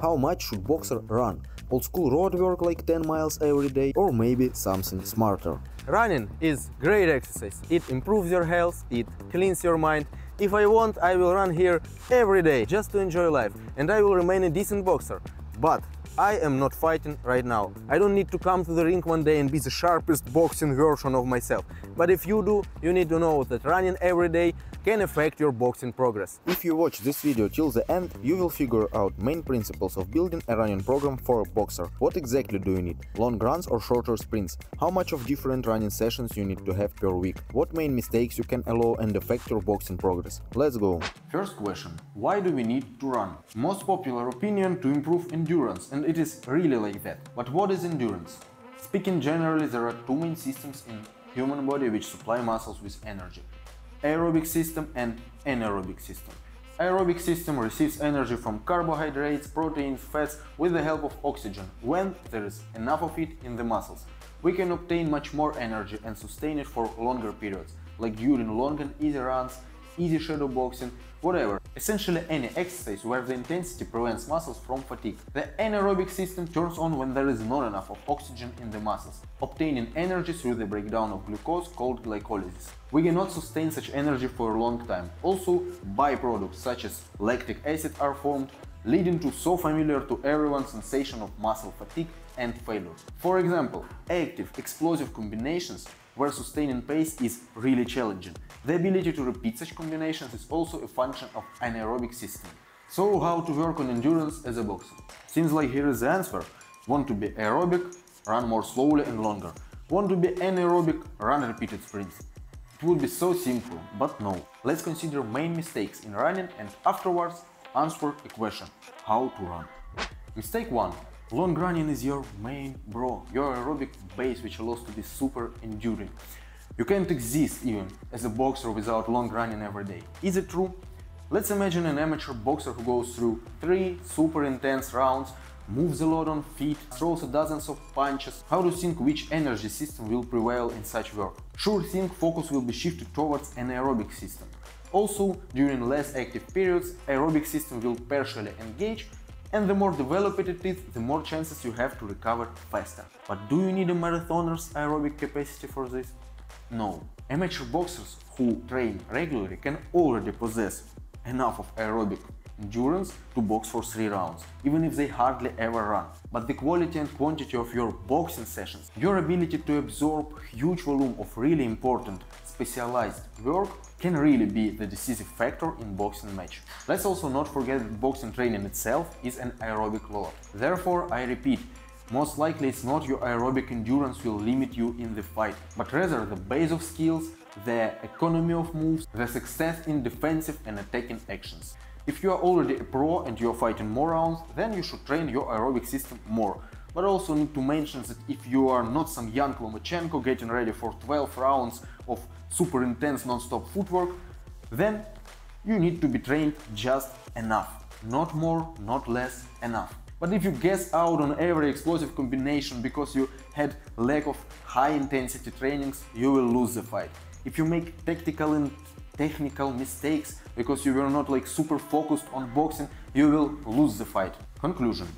How much should boxer run? Old school road work like 10 miles every day, or maybe something smarter? Running is great exercise. It improves your health, it cleans your mind. If I want, I will run here every day just to enjoy life, and I will remain a decent boxer. But I am not fighting right now. I don't need to come to the ring one day and be the sharpest boxing version of myself. But if you do, you need to know that running every day can affect your boxing progress. If you watch this video till the end, you will figure out main principles of building a running program for a boxer. What exactly do you need? Long runs or shorter sprints? How much of different running sessions you need to have per week? What main mistakes you can allow and affect your boxing progress? Let's go! First question. Why do we need to run? Most popular opinion, to improve endurance, and it is really like that. But what is endurance? Speaking generally, there are two main systems in human body which supply muscles with energy. Aerobic system and anaerobic system. Aerobic system receives energy from carbohydrates, proteins, fats with the help of oxygen. When there is enough of it in the muscles, we can obtain much more energy and sustain it for longer periods, like during long and easy runs, easy shadow boxing, whatever. Essentially any exercise where the intensity prevents muscles from fatigue. The anaerobic system turns on when there is not enough of oxygen in the muscles, obtaining energy through the breakdown of glucose called glycolysis. We cannot sustain such energy for a long time. Also, byproducts such as lactic acid are formed, leading to so familiar to everyone sensation of muscle fatigue and failure. For example, active, explosive combinations where sustaining pace is really challenging. The ability to repeat such combinations is also a function of anaerobic system. So how to work on endurance as a boxer? Seems like here is the answer. Want to be aerobic? Run more slowly and longer. Want to be anaerobic? Run repeated sprints. It would be so simple, but no. Let's consider main mistakes in running and afterwards answer a question: how to run? Mistake 1. Long running is your main your aerobic base which allows to be super enduring. You can't exist even as a boxer without long running every day. Is it true? Let's imagine an amateur boxer who goes through 3 super intense rounds, moves a lot on feet, throws dozens of punches. How do you think which energy system will prevail in such work? Sure thing, focus will be shifted towards an aerobic system. Also, during less active periods, aerobic system will partially engage, and the more developed it is, the more chances you have to recover faster. But do you need a marathoner's aerobic capacity for this? No. Amateur boxers who train regularly can already possess enough of aerobic endurance to box for 3 rounds, even if they hardly ever run. But the quality and quantity of your boxing sessions, your ability to absorb huge volume of really important specialized work can really be the decisive factor in boxing match. Let's also not forget that boxing training itself is an aerobic lot. Therefore, I repeat, most likely it's not your aerobic endurance will limit you in the fight, but rather the base of skills, the economy of moves, the success in defensive and attacking actions. If you are already a pro and you are fighting more rounds, then you should train your aerobic system more. But also need to mention that if you are not some young Lomachenko getting ready for 12 rounds of super intense non-stop footwork, then you need to be trained just enough. Not more, not less, enough. But if you guess out on every explosive combination because you had lack of high intensity trainings, you will lose the fight. If you make tactical and technical mistakes because you were not like super focused on boxing, you will lose the fight. Conclusion.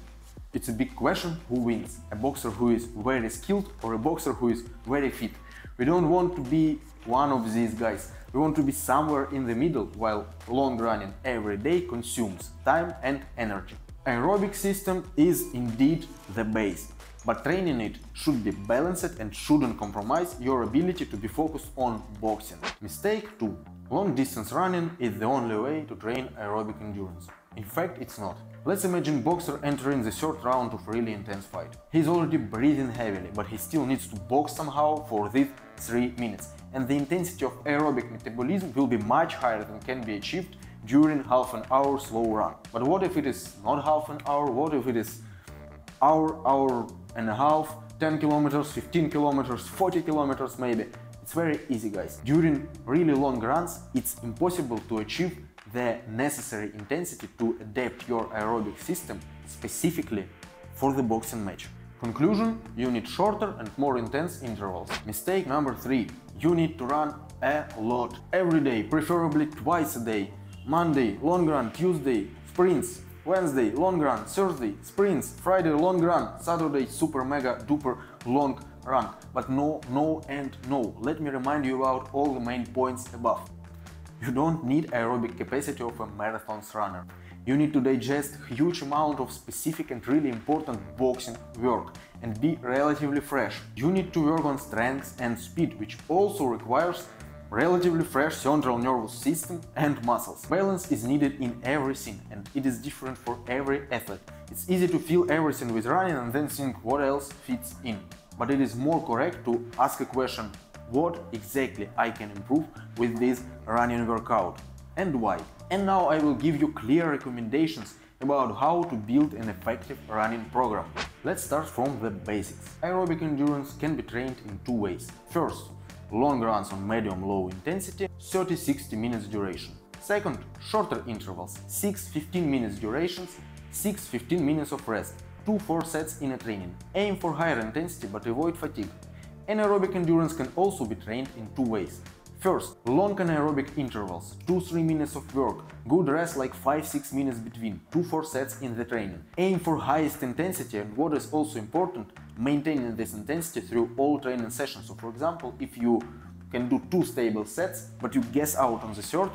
It's a big question who wins, a boxer who is very skilled or a boxer who is very fit. We don't want to be one of these guys. We want to be somewhere in the middle, while long running every day consumes time and energy. Aerobic system is indeed the base, but training it should be balanced and shouldn't compromise your ability to be focused on boxing. Mistake 2. Long distance running is the only way to train aerobic endurance. In fact, it's not. Let's imagine boxer entering the 3rd round of really intense fight. He's already breathing heavily, but he still needs to box somehow for these 3 minutes. And the intensity of aerobic metabolism will be much higher than can be achieved during half an hour slow run. But what if it is not half an hour? What if it is hour and a half, 10 kilometers, 15 kilometers, 40 kilometers maybe? It's very easy, guys. During really long runs, it's impossible to achieve the necessary intensity to adapt your aerobic system specifically for the boxing match. Conclusion: you need shorter and more intense intervals. Mistake number 3. You need to run a lot. Every day, preferably twice a day. Monday, long run, Tuesday, sprints, Wednesday long run, Thursday sprints, Friday long run, Saturday super mega duper long run. But no, no and no. Let me remind you about all the main points above. You don't need aerobic capacity of a marathon runner. You need to digest huge amount of specific and really important boxing work and be relatively fresh. You need to work on strength and speed, which also requires relatively fresh central nervous system and muscles. Balance is needed in everything, and it is different for every athlete. It's easy to feel everything with running and then think what else fits in. But it is more correct to ask a question: what exactly I can improve with this running workout and why? And now I will give you clear recommendations about how to build an effective running program. Let's start from the basics. Aerobic endurance can be trained in two ways. First, long runs on medium-low intensity, 30-60 minutes duration. Second, shorter intervals, 6-15 minutes durations, 6-15 minutes of rest, 2-4 sets in a training. Aim for higher intensity but avoid fatigue. Anaerobic endurance can also be trained in two ways. First, long anaerobic intervals, 2-3 minutes of work, good rest like 5-6 minutes between, 2-4 sets in the training. Aim for highest intensity, and what is also important, maintaining this intensity through all training sessions. So for example, if you can do 2 stable sets, but you gas out on the third,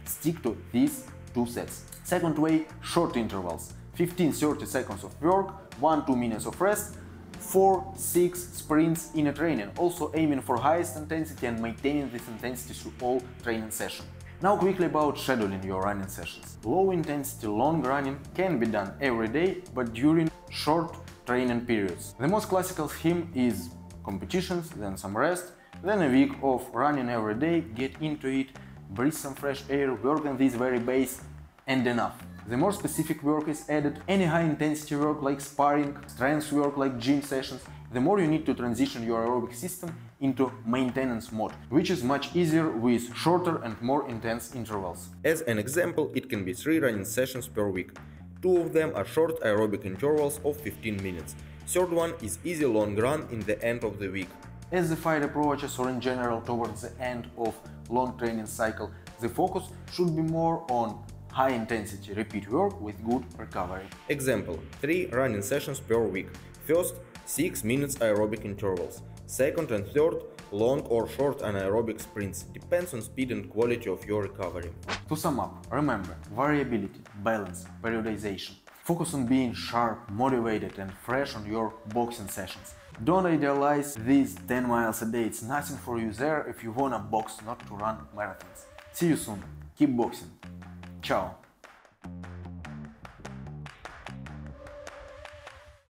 stick to these 2 sets. Second way, short intervals, 15-30 seconds of work, 1-2 minutes of rest, 4-6 sprints in a training, also aiming for highest intensity and maintaining this intensity through all training sessions. Now quickly about scheduling your running sessions. Low intensity long running can be done every day, but during short training periods. The most classical scheme is competitions, then some rest, then a week of running every day, get into it, breathe some fresh air, work on this very base, and enough. The more specific work is added, any high-intensity work like sparring, strength work like gym sessions, the more you need to transition your aerobic system into maintenance mode, which is much easier with shorter and more intense intervals. As an example, it can be 3 running sessions per week. 2 of them are short aerobic intervals of 15 minutes. Third one is easy long run in the end of the week. As the fight approaches, or in general towards the end of long training cycle, the focus should be more on high-intensity repeat work with good recovery. Example: 3 running sessions per week. First, 6 minutes aerobic intervals. Second and third, long or short anaerobic sprints. Depends on speed and quality of your recovery. To sum up, remember variability, balance, periodization. Focus on being sharp, motivated and fresh on your boxing sessions. Don't idealize these 10 miles a day. It's nothing for you there if you wanna box, not to run marathons. See you soon. Keep boxing. Ciao.